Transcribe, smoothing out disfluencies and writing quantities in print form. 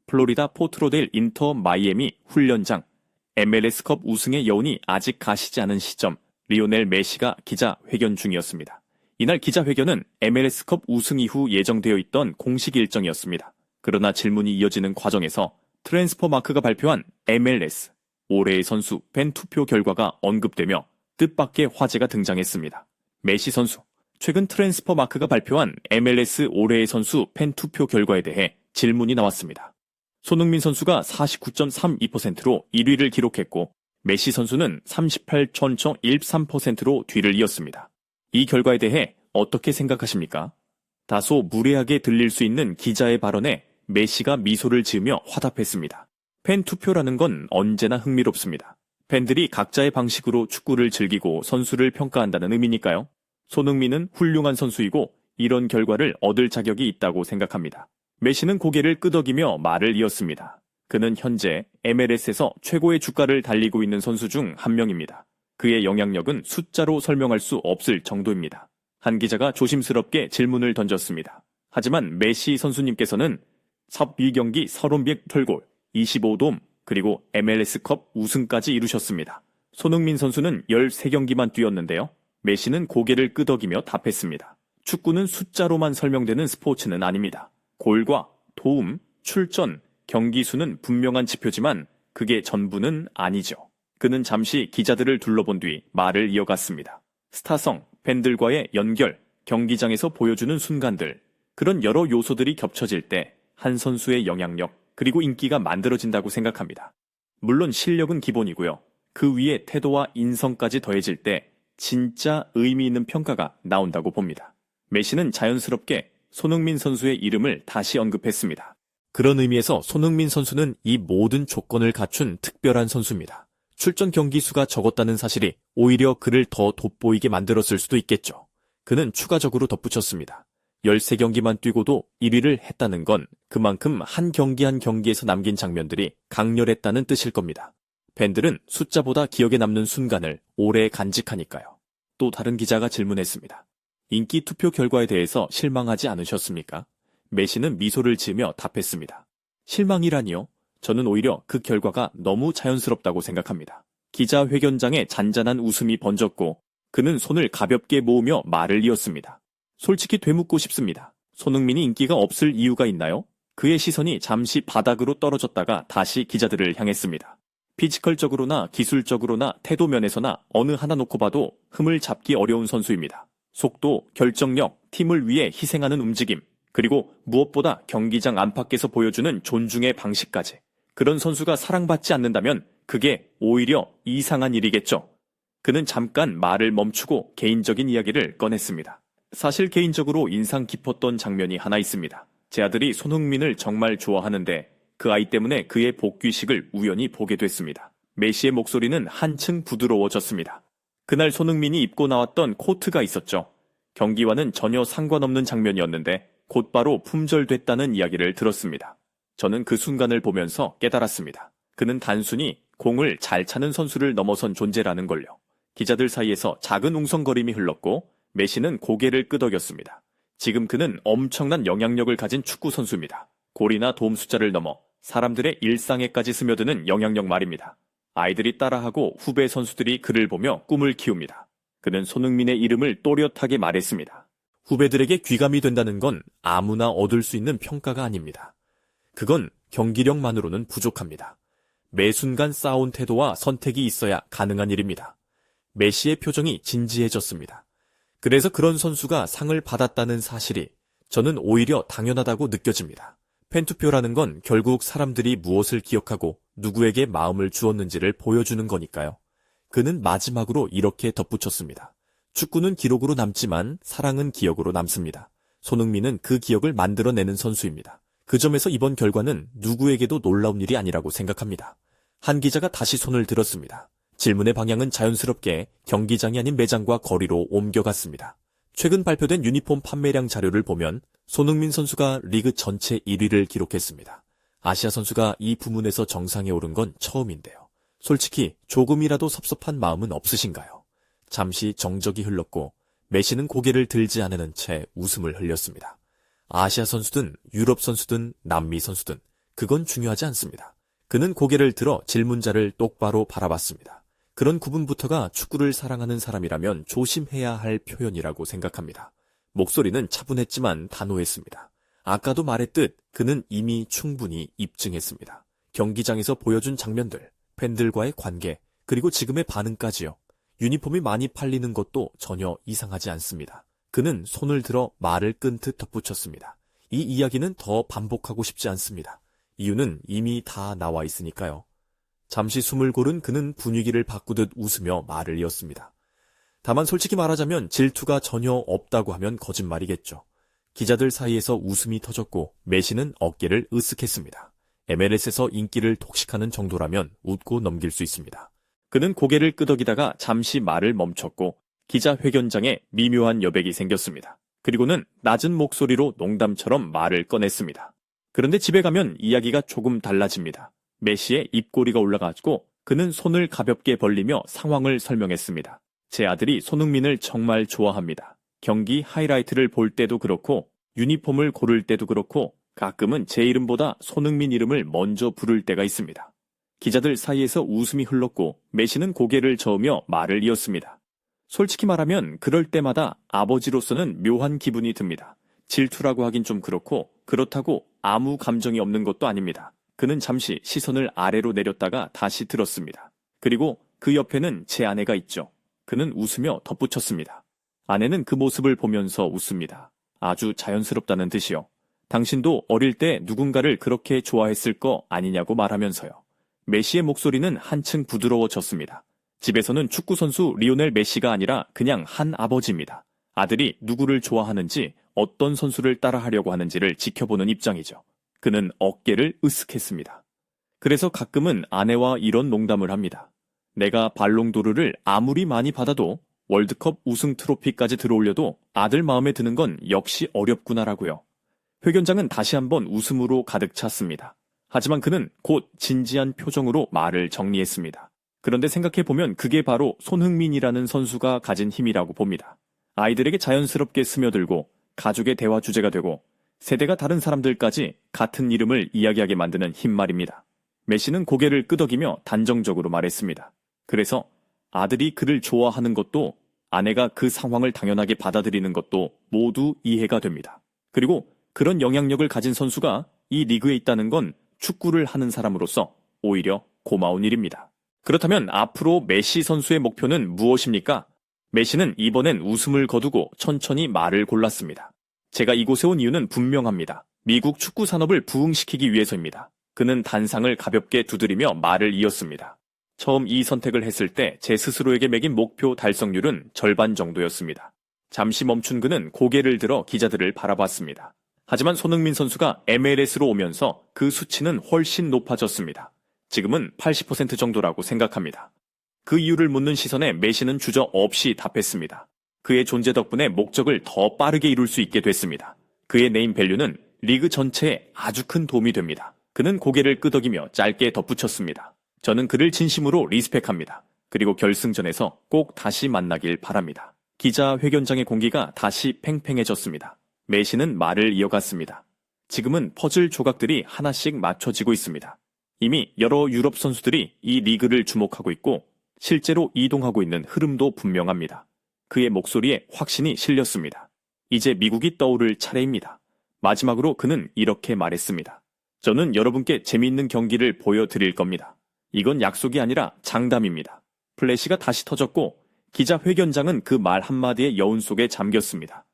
플로리다 포트로데일 인터 마이애미 훈련장, MLS컵 우승의 여운이 아직 가시지 않은 시점, 리오넬 메시가 기자회견 중이었습니다. 이날 기자회견은 MLS컵 우승 이후 예정되어 있던 공식 일정이었습니다. 그러나 질문이 이어지는 과정에서 트랜스퍼 마크가 발표한 MLS, 올해의 선수 팬 투표 결과가 언급되며 뜻밖의 화제가 등장했습니다. 메시 선수, 최근 트랜스퍼 마크가 발표한 MLS 올해의 선수 팬 투표 결과에 대해 질문이 나왔습니다. 손흥민 선수가 49.32%로 1위를 기록했고 메시 선수는 38.13%로 뒤를 이었습니다. 이 결과에 대해 어떻게 생각하십니까? 다소 무례하게 들릴 수 있는 기자의 발언에 메시가 미소를 지으며 화답했습니다. 팬 투표라는 건 언제나 흥미롭습니다. 팬들이 각자의 방식으로 축구를 즐기고 선수를 평가한다는 의미니까요. 손흥민은 훌륭한 선수이고 이런 결과를 얻을 자격이 있다고 생각합니다. 메시는 고개를 끄덕이며 말을 이었습니다. 그는 현재 MLS에서 최고의 주가를 달리고 있는 선수 중 한 명입니다. 그의 영향력은 숫자로 설명할 수 없을 정도입니다. 한 기자가 조심스럽게 질문을 던졌습니다. 하지만 메시 선수님께서는 12경기 30골, 25도움, 그리고 MLS컵 우승까지 이루셨습니다. 손흥민 선수는 13경기만 뛰었는데요. 메시는 고개를 끄덕이며 답했습니다. 축구는 숫자로만 설명되는 스포츠는 아닙니다. 골과 도움, 출전, 경기 수는 분명한 지표지만 그게 전부는 아니죠. 그는 잠시 기자들을 둘러본 뒤 말을 이어갔습니다. 스타성, 팬들과의 연결, 경기장에서 보여주는 순간들, 그런 여러 요소들이 겹쳐질 때 한 선수의 영향력, 그리고 인기가 만들어진다고 생각합니다. 물론 실력은 기본이고요. 그 위에 태도와 인성까지 더해질 때 진짜 의미 있는 평가가 나온다고 봅니다. 메시는 자연스럽게 손흥민 선수의 이름을 다시 언급했습니다. 그런 의미에서 손흥민 선수는 이 모든 조건을 갖춘 특별한 선수입니다. 출전 경기 수가 적었다는 사실이 오히려 그를 더 돋보이게 만들었을 수도 있겠죠. 그는 추가적으로 덧붙였습니다. 13경기만 뛰고도 1위를 했다는 건 그만큼 한 경기 한 경기에서 남긴 장면들이 강렬했다는 뜻일 겁니다. 팬들은 숫자보다 기억에 남는 순간을 오래 간직하니까요. 또 다른 기자가 질문했습니다. 인기 투표 결과에 대해서 실망하지 않으셨습니까? 메시는 미소를 지으며 답했습니다. 실망이라니요? 저는 오히려 그 결과가 너무 자연스럽다고 생각합니다. 기자회견장에 잔잔한 웃음이 번졌고 그는 손을 가볍게 모으며 말을 이었습니다. 솔직히 되묻고 싶습니다. 손흥민이 인기가 없을 이유가 있나요? 그의 시선이 잠시 바닥으로 떨어졌다가 다시 기자들을 향했습니다. 피지컬적으로나 기술적으로나 태도 면에서나 어느 하나 놓고 봐도 흠을 잡기 어려운 선수입니다. 속도, 결정력, 팀을 위해 희생하는 움직임, 그리고 무엇보다 경기장 안팎에서 보여주는 존중의 방식까지. 그런 선수가 사랑받지 않는다면 그게 오히려 이상한 일이겠죠. 그는 잠깐 말을 멈추고 개인적인 이야기를 꺼냈습니다. 사실 개인적으로 인상 깊었던 장면이 하나 있습니다. 제 아들이 손흥민을 정말 좋아하는데 그 아이 때문에 그의 복귀식을 우연히 보게 됐습니다. 메시의 목소리는 한층 부드러워졌습니다. 그날 손흥민이 입고 나왔던 코트가 있었죠. 경기와는 전혀 상관없는 장면이었는데 곧바로 품절됐다는 이야기를 들었습니다. 저는 그 순간을 보면서 깨달았습니다. 그는 단순히 공을 잘 차는 선수를 넘어선 존재라는 걸요. 기자들 사이에서 작은 웅성거림이 흘렀고 메시는 고개를 끄덕였습니다. 지금 그는 엄청난 영향력을 가진 축구 선수입니다. 골이나 도움 숫자를 넘어 사람들의 일상에까지 스며드는 영향력 말입니다. 아이들이 따라하고 후배 선수들이 그를 보며 꿈을 키웁니다. 그는 손흥민의 이름을 또렷하게 말했습니다. 후배들에게 귀감이 된다는 건 아무나 얻을 수 있는 평가가 아닙니다. 그건 경기력만으로는 부족합니다. 매 순간 쌓아온 태도와 선택이 있어야 가능한 일입니다. 메시의 표정이 진지해졌습니다. 그래서 그런 선수가 상을 받았다는 사실이 저는 오히려 당연하다고 느껴집니다. 팬투표라는 건 결국 사람들이 무엇을 기억하고 누구에게 마음을 주었는지를 보여주는 거니까요. 그는 마지막으로 이렇게 덧붙였습니다. 축구는 기록으로 남지만 사랑은 기억으로 남습니다. 손흥민은 그 기억을 만들어내는 선수입니다. 그 점에서 이번 결과는 누구에게도 놀라운 일이 아니라고 생각합니다. 한 기자가 다시 손을 들었습니다. 질문의 방향은 자연스럽게 경기장이 아닌 매장과 거리로 옮겨갔습니다. 최근 발표된 유니폼 판매량 자료를 보면 손흥민 선수가 리그 전체 1위를 기록했습니다. 아시아 선수가 이 부문에서 정상에 오른 건 처음인데요. 솔직히 조금이라도 섭섭한 마음은 없으신가요? 잠시 정적이 흘렀고 메시는 고개를 들지 않으는 채 웃음을 흘렸습니다. 아시아 선수든 유럽 선수든 남미 선수든 그건 중요하지 않습니다. 그는 고개를 들어 질문자를 똑바로 바라봤습니다. 그런 구분부터가 축구를 사랑하는 사람이라면 조심해야 할 표현이라고 생각합니다. 목소리는 차분했지만 단호했습니다. 아까도 말했듯 그는 이미 충분히 입증했습니다. 경기장에서 보여준 장면들, 팬들과의 관계, 그리고 지금의 반응까지요. 유니폼이 많이 팔리는 것도 전혀 이상하지 않습니다. 그는 손을 들어 말을 끈듯 덧붙였습니다. 이 이야기는 더 반복하고 싶지 않습니다. 이유는 이미 다 나와 있으니까요. 잠시 숨을 고른 그는 분위기를 바꾸듯 웃으며 말을 이었습니다. 다만 솔직히 말하자면 질투가 전혀 없다고 하면 거짓말이겠죠. 기자들 사이에서 웃음이 터졌고 메시는 어깨를 으쓱했습니다. MLS에서 인기를 독식하는 정도라면 웃고 넘길 수 있습니다. 그는 고개를 끄덕이다가 잠시 말을 멈췄고 기자회견장에 미묘한 여백이 생겼습니다. 그리고는 낮은 목소리로 농담처럼 말을 꺼냈습니다. 그런데 집에 가면 이야기가 조금 달라집니다. 메시의 입꼬리가 올라가지고 그는 손을 가볍게 벌리며 상황을 설명했습니다. 제 아들이 손흥민을 정말 좋아합니다. 경기 하이라이트를 볼 때도 그렇고 유니폼을 고를 때도 그렇고 가끔은 제 이름보다 손흥민 이름을 먼저 부를 때가 있습니다. 기자들 사이에서 웃음이 흘렀고 메시는 고개를 저으며 말을 이었습니다. 솔직히 말하면 그럴 때마다 아버지로서는 묘한 기분이 듭니다. 질투라고 하긴 좀 그렇고 그렇다고 아무 감정이 없는 것도 아닙니다. 그는 잠시 시선을 아래로 내렸다가 다시 들었습니다. 그리고 그 옆에는 제 아내가 있죠. 그는 웃으며 덧붙였습니다. 아내는 그 모습을 보면서 웃습니다. 아주 자연스럽다는 듯이요. 당신도 어릴 때 누군가를 그렇게 좋아했을 거 아니냐고 말하면서요. 메시의 목소리는 한층 부드러워졌습니다. 집에서는 축구선수 리오넬 메시가 아니라 그냥 한 아버지입니다. 아들이 누구를 좋아하는지 어떤 선수를 따라하려고 하는지를 지켜보는 입장이죠. 그는 어깨를 으쓱했습니다. 그래서 가끔은 아내와 이런 농담을 합니다. 내가 발롱도르를 아무리 많이 받아도 월드컵 우승 트로피까지 들어올려도 아들 마음에 드는 건 역시 어렵구나라고요. 회견장은 다시 한번 웃음으로 가득 찼습니다. 하지만 그는 곧 진지한 표정으로 말을 정리했습니다. 그런데 생각해보면 그게 바로 손흥민이라는 선수가 가진 힘이라고 봅니다. 아이들에게 자연스럽게 스며들고 가족의 대화 주제가 되고 세대가 다른 사람들까지 같은 이름을 이야기하게 만드는 힘 말입니다. 메시는 고개를 끄덕이며 단정적으로 말했습니다. 그래서 아들이 그를 좋아하는 것도 아내가 그 상황을 당연하게 받아들이는 것도 모두 이해가 됩니다. 그리고 그런 영향력을 가진 선수가 이 리그에 있다는 건 축구를 하는 사람으로서 오히려 고마운 일입니다. 그렇다면 앞으로 메시 선수의 목표는 무엇입니까? 메시는 이번엔 웃음을 거두고 천천히 말을 골랐습니다. 제가 이곳에 온 이유는 분명합니다. 미국 축구 산업을 부흥시키기 위해서입니다. 그는 단상을 가볍게 두드리며 말을 이었습니다. 처음 이 선택을 했을 때 제 스스로에게 매긴 목표 달성률은 절반 정도였습니다. 잠시 멈춘 그는 고개를 들어 기자들을 바라봤습니다. 하지만 손흥민 선수가 MLS로 오면서 그 수치는 훨씬 높아졌습니다. 지금은 80% 정도라고 생각합니다. 그 이유를 묻는 시선에 메시는 주저없이 답했습니다. 그의 존재 덕분에 목적을 더 빠르게 이룰 수 있게 됐습니다. 그의 네임 밸류는 리그 전체에 아주 큰 도움이 됩니다. 그는 고개를 끄덕이며 짧게 덧붙였습니다. 저는 그를 진심으로 리스펙합니다. 그리고 결승전에서 꼭 다시 만나길 바랍니다. 기자회견장의 공기가 다시 팽팽해졌습니다. 메시는 말을 이어갔습니다. 지금은 퍼즐 조각들이 하나씩 맞춰지고 있습니다. 이미 여러 유럽 선수들이 이 리그를 주목하고 있고 실제로 이동하고 있는 흐름도 분명합니다. 그의 목소리에 확신이 실렸습니다. 이제 미국이 떠오를 차례입니다. 마지막으로 그는 이렇게 말했습니다. 저는 여러분께 재미있는 경기를 보여드릴 겁니다. 이건 약속이 아니라 장담입니다. 플래시가 다시 터졌고 기자회견장은 그 말 한마디의 여운 속에 잠겼습니다.